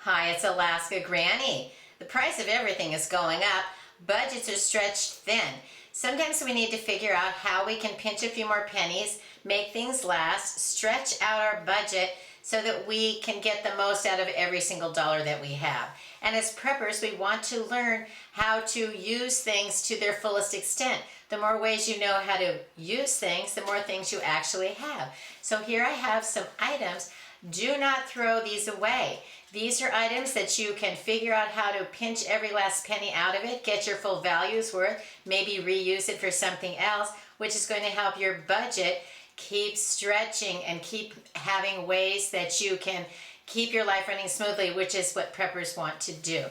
Hi, it's Alaska Granny. The price of everything is going up. Budgets are stretched thin. Sometimes we need to figure out how we can pinch a few more pennies, make things last, stretch out our budget so that we can get the most out of every single dollar that we have. And as preppers, we want to learn how to use things to their fullest extent. The more ways you know how to use things, the more things you actually have. So here I have some items. Do not throw these away. These are items that you can figure out how to pinch every last penny out of it, get your full value's worth, maybe reuse it for something else, which is going to help your budget keep stretching and keep having ways that you can keep your life running smoothly, which is what preppers want to do.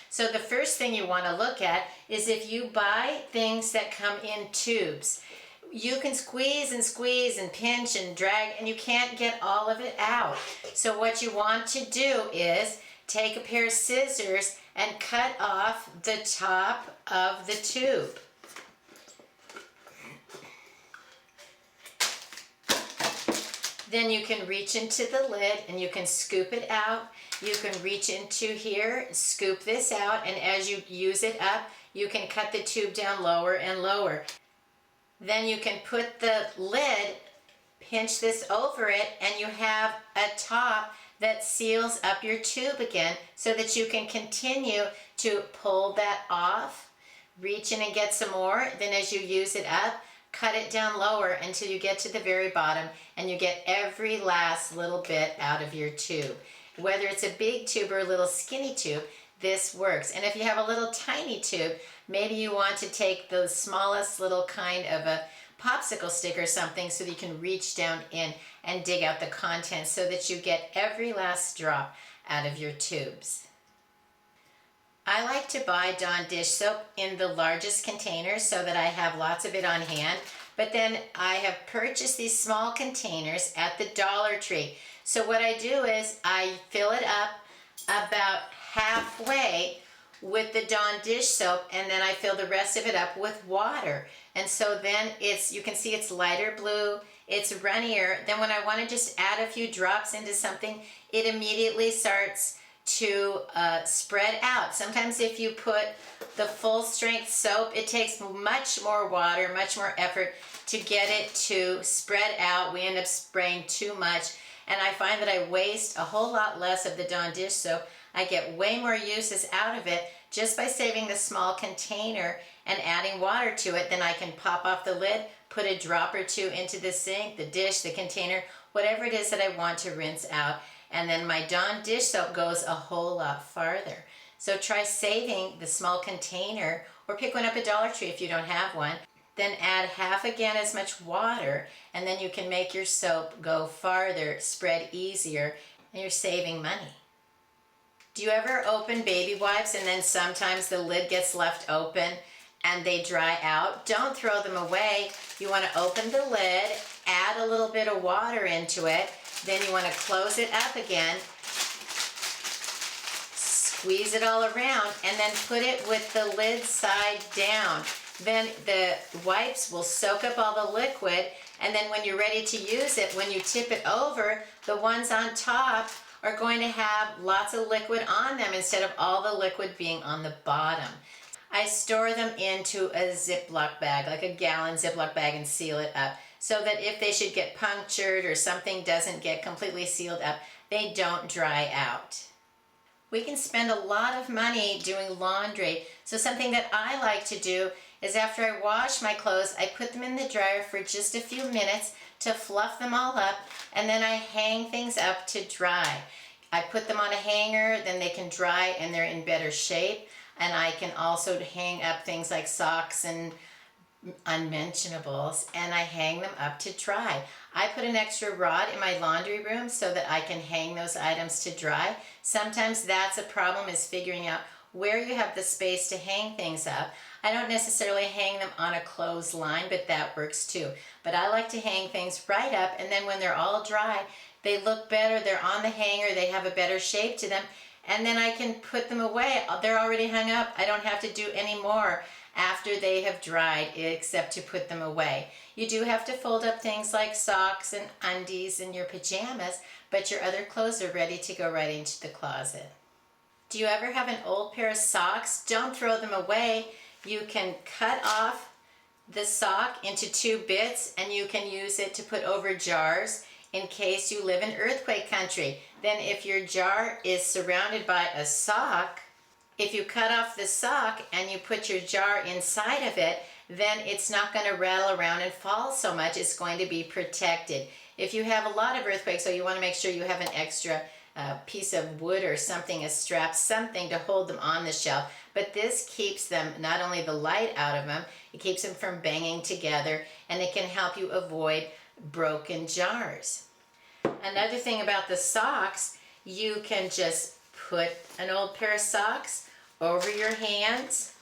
So the first thing you want to look at is if you buy things that come in tubes. You can squeeze and pinch and drag, and you can't get all of it out. So what you want to do is take a pair of scissors and cut off the top of the tube. Then you can reach into the lid and you can scoop it out. You can reach into here, scoop this out, and as you use it up, you can cut the tube down lower and lower. Then you can put the lid, pinch this over it, and you have a top that seals up your tube again so that you can continue to pull that off, reach in and get some more. Then as you use it up, cut it down lower until you get to the very bottom and you get every last little bit out of your tube. Whether it's a big tube or a little skinny tube, this works. And if you have a little tiny tube, maybe you want to take the smallest little kind of a popsicle stick or something so that you can reach down in and dig out the contents so that you get every last drop out of your tubes. I like to buy Dawn dish soap in the largest containers so that I have lots of it on hand, but then I have purchased these small containers at the Dollar Tree. So what I do is I fill it up about halfway with the Dawn dish soap, and then I fill the rest of it up with water. And so then you can see it's lighter blue, it's runnier. Then when I want to just add a few drops into something, it immediately starts to spread out. Sometimes if you put the full strength soap, it takes much more water, much more effort to get it to spread out. We end up spraying too much, and I find that I waste a whole lot less of the Dawn dish soap. I get way more uses out of it just by saving the small container and adding water to it. Then I can pop off the lid, put a drop or two into the sink, the dish, the container, whatever it is that I want to rinse out. And then my Dawn dish soap goes a whole lot farther. So try saving the small container or pick one up at Dollar Tree if you don't have one. Then add half again as much water, and then you can make your soap go farther, spread easier, and you're saving money. Do you ever open baby wipes and then sometimes the lid gets left open and they dry out? Don't throw them away. You want to open the lid, add a little bit of water into it, then you want to close it up again, squeeze it all around, and then put it with the lid side down. Then the wipes will soak up all the liquid, and then when you're ready to use it, when you tip it over, the ones on top are going to have lots of liquid on them instead of all the liquid being on the bottom. I store them into a Ziploc bag, like a gallon Ziploc bag, and seal it up so that if they should get punctured or something doesn't get completely sealed up, they don't dry out. We can spend a lot of money doing laundry, so something that I like to do is after I wash my clothes, I put them in the dryer for just a few minutes to fluff them all up, and then I hang things up to dry. I put them on a hanger, then they can dry and they're in better shape. And I can also hang up things like socks and unmentionables, and I hang them up to dry. I put an extra rod in my laundry room so that I can hang those items to dry. Sometimes that's a problem, is figuring out where you have the space to hang things up. I don't necessarily hang them on a clothesline, but that works too. But I like to hang things right up, and then when they're all dry, they look better, they're on the hanger, they have a better shape to them, and then I can put them away. They're already hung up. I don't have to do any more after they have dried except to put them away. You do have to fold up things like socks and undies and your pajamas, but your other clothes are ready to go right into the closet. Do you ever have an old pair of socks? Don't throw them away. You can cut off the sock into 2 bits and you can use it to put over jars in case you live in earthquake country. Then if your jar is surrounded by a sock, if you cut off the sock and you put your jar inside of it, then it's not going to rattle around and fall so much. It's going to be protected. If you have a lot of earthquakes, so you want to make sure you have an extra piece of wood or something, a strap, something to hold them on the shelf. But this keeps them, not only the light out of them, it keeps them from banging together, and it can help you avoid broken jars. Another thing about the socks, you can just put an old pair of socks over your hands,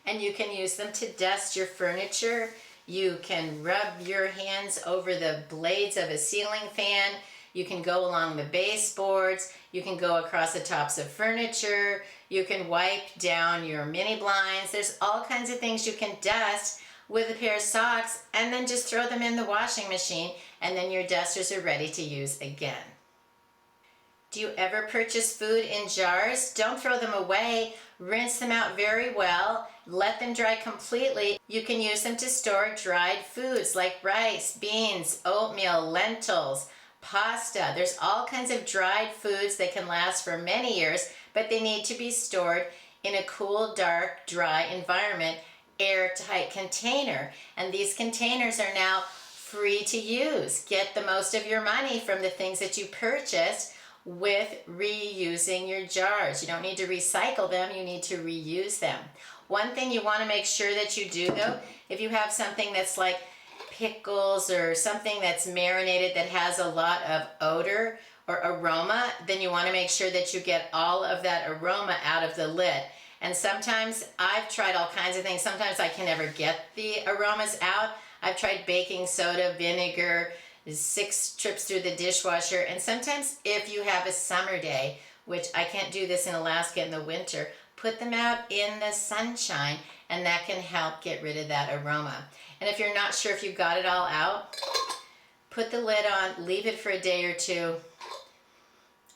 and you can use them to dust your furniture. You can rub your hands over the blades of a ceiling fan. You can go along the baseboards. You can go across the tops of furniture. You can wipe down your mini blinds. There's all kinds of things you can dust with a pair of socks, and then just throw them in the washing machine, and then your dusters are ready to use again. Do you ever purchase food in jars? Don't throw them away. Rinse them out very well. Let them dry completely. You can use them to store dried foods like rice, beans, oatmeal, lentils, pasta. There's all kinds of dried foods that can last for many years, but they need to be stored in a cool, dark, dry environment, airtight container. And these containers are now free to use. Get the most of your money from the things that you purchased with reusing your jars. You don't need to recycle them, you need to reuse them. One thing you want to make sure that you do though, if you have something that's like pickles or something that's marinated that has a lot of odor or aroma, then you want to make sure that you get all of that aroma out of the lid. And sometimes I've tried all kinds of things. Sometimes I can never get the aromas out. I've tried baking soda, vinegar, 6 trips through the dishwasher, and sometimes if you have a summer day, which I can't do this in Alaska in the winter, put them out in the sunshine, and that can help get rid of that aroma. And if you're not sure if you got it all out, put the lid on, leave it for a day or 2,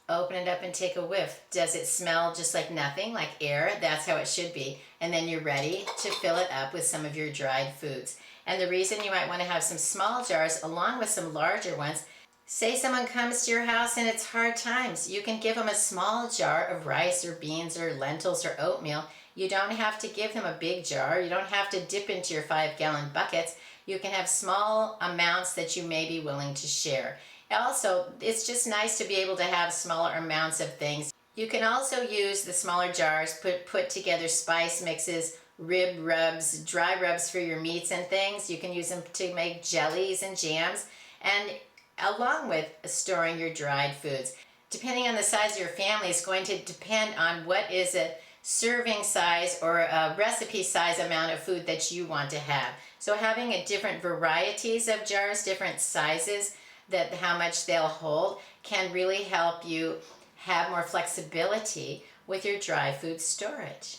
open it up and take a whiff. Does it smell just like nothing, like air? That's how it should be. And then you're ready to fill it up with some of your dried foods. And the reason you might want to have some small jars along with some larger ones, say someone comes to your house and it's hard times, you can give them a small jar of rice or beans or lentils or oatmeal. You don't have to give them a big jar. You don't have to dip into your 5-gallon buckets. You can have small amounts that you may be willing to share. Also, it's just nice to be able to have smaller amounts of things. You can also use the smaller jars, put together spice mixes, rib rubs, dry rubs for your meats and things. You can use them to make jellies and jams, and along with storing your dried foods. Depending on the size of your family, it's going to depend on what is a serving size or a recipe size amount of food that you want to have. So having a different varieties of jars, different sizes, that how much they'll hold, can really help you have more flexibility with your dry food storage.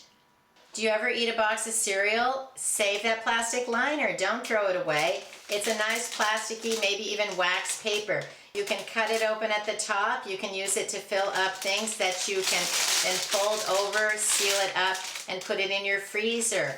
Do you ever eat a box of cereal? Save that plastic liner. Don't throw it away. It's a nice plasticky, maybe even wax paper. You can cut it open at the top. You can use it to fill up things that you can then fold over, seal it up, and put it in your freezer.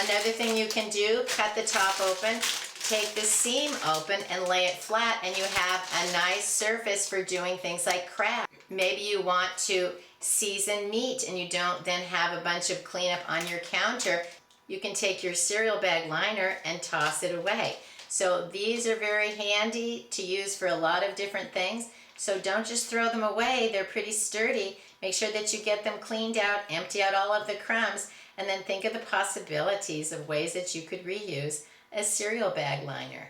Another thing you can do, cut the top open, take the seam open and lay it flat, and you have a nice surface for doing things like crafts. Maybe you want to season meat and you don't then have a bunch of cleanup on your counter. You can take your cereal bag liner and toss it away. So these are very handy to use for a lot of different things. So don't just throw them away. They're pretty sturdy. Make sure that you get them cleaned out, empty out all of the crumbs, and then think of the possibilities of ways that you could reuse a cereal bag liner.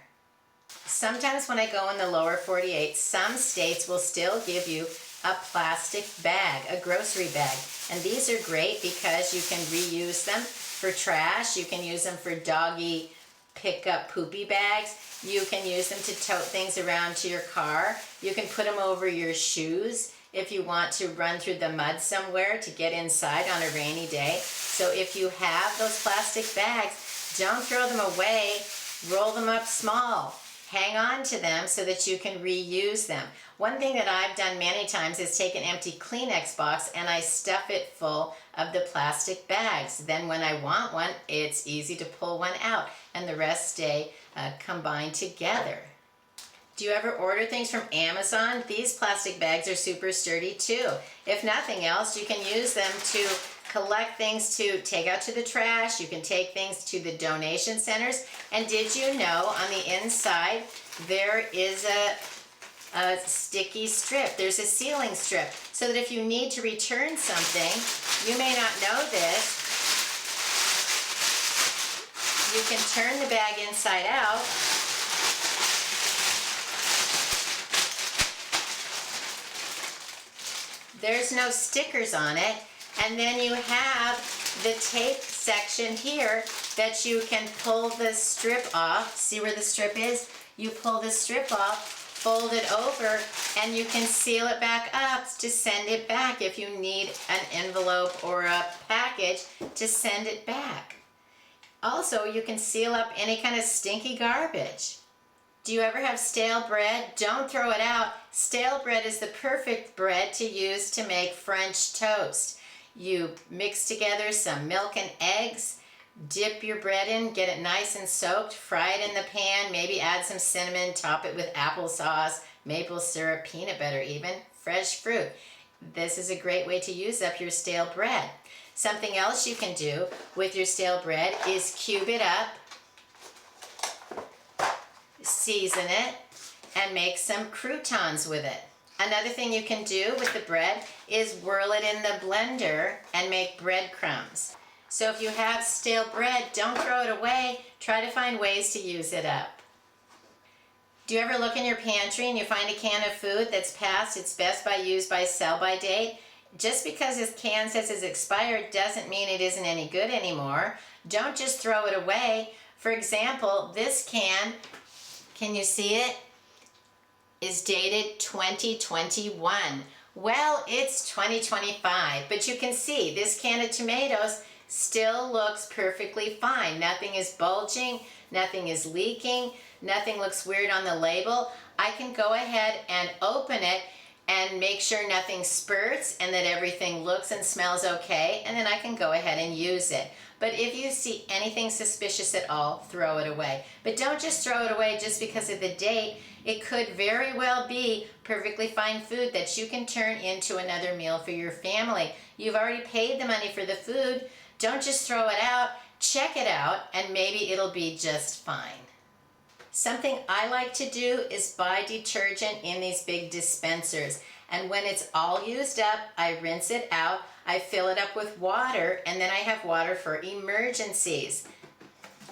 Sometimes when I go in the lower 48, some states will still give you a plastic bag, a grocery bag. And these are great because you can reuse them for trash. You can use them for doggy pickup poopy bags. You can use them to tote things around to your car. You can put them over your shoes if you want to run through the mud somewhere to get inside on a rainy day. So if you have those plastic bags, don't throw them away. Roll them up small. hang on to them so that you can reuse them. One thing that I've done many times is take an empty Kleenex box and I stuff it full of the plastic bags. Then when I want one, it's easy to pull one out and the rest stay combined together. Do you ever order things from Amazon? These plastic bags are super sturdy too. If nothing else, you can use them to collect things to take out to the trash. You can take things to the donation centers. And did you know on the inside there is a sticky strip? There's a sealing strip so that if you need to return something, you may not know this, you can turn the bag inside out there's no stickers on it, and then you have the tape section here that you can pull the strip off. See where the strip is? You pull the strip off, fold it over, and you can seal it back up to send it back if you need an envelope or a package to send it back. Also, you can seal up any kind of stinky garbage. Do you ever have stale bread? Don't throw it out. Stale bread is the perfect bread to use to make French toast. You mix together some milk and eggs, dip your bread in, get it nice and soaked, fry it in the pan, maybe add some cinnamon, top it with applesauce, maple syrup, peanut butter even, fresh fruit. This is a great way to use up your stale bread. Something else you can do with your stale bread is cube it up, season it, and make some croutons with it. Another thing you can do with the bread is whirl it in the blender and make breadcrumbs. So if you have stale bread, don't throw it away. Try to find ways to use it up. Do you ever look in your pantry and you find a can of food that's past its best by use by sell by date? Just because this can says it's expired doesn't mean it isn't any good anymore. Don't just throw it away. For example, this can you see it? Is dated 2021. Well, it's 2025, but you can see this can of tomatoes still looks perfectly fine. Nothing is bulging, nothing is leaking, nothing looks weird on the label. I can go ahead and open it and make sure nothing spurts and that everything looks and smells okay, and then I can go ahead and use it. But if you see anything suspicious at all, throw it away. But don't just throw it away just because of the date. It could very well be perfectly fine food that you can turn into another meal for your family. You've already paid the money for the food. Don't just throw it out. Check it out, and maybe it'll be just fine. Something I like to do is buy detergent in these big dispensers. And when it's all used up, I rinse it out, I fill it up with water, and then I have water for emergencies.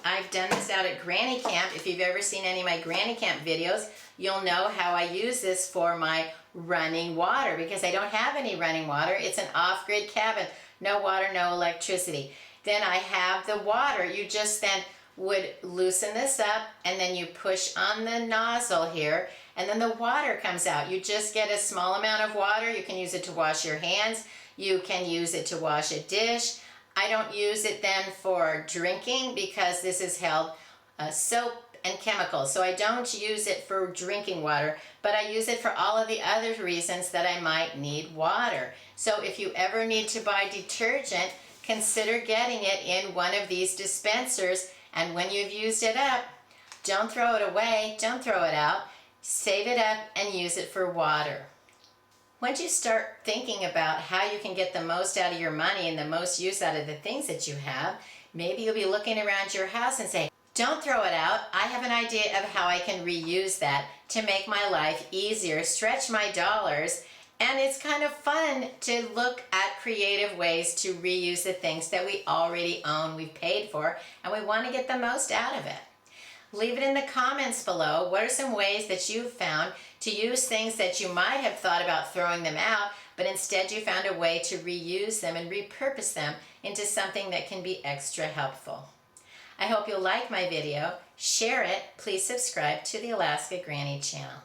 I've done this out at Granny Camp. If you've ever seen any of my Granny Camp videos, you'll know how I use this for my running water because I don't have any running water. It's an off-grid cabin. No water, no electricity. Then I have the water. You just then would loosen this up and then you push on the nozzle here and then the water comes out. You just get a small amount of water. You can use it to wash your hands. You can use it to wash a dish. I don't use it then for drinking because this is held soap and chemicals. So I don't use it for drinking water, but I use it for all of the other reasons that I might need water. So if you ever need to buy detergent, consider getting it in one of these dispensers. And when you've used it up, don't throw it away, don't throw it out. Save it up and use it for water. Once you start thinking about how you can get the most out of your money and the most use out of the things that you have, maybe you'll be looking around your house and say, don't throw it out. I have an idea of how I can reuse that to make my life easier, stretch my dollars, and it's kind of fun to look at creative ways to reuse the things that we already own, we've paid for, and we want to get the most out of it. Leave it in the comments below. What are some ways that you've found to use things that you might have thought about throwing them out, but instead you found a way to reuse them and repurpose them into something that can be extra helpful? I hope you'll like my video, share it, please subscribe to the Alaska Granny channel.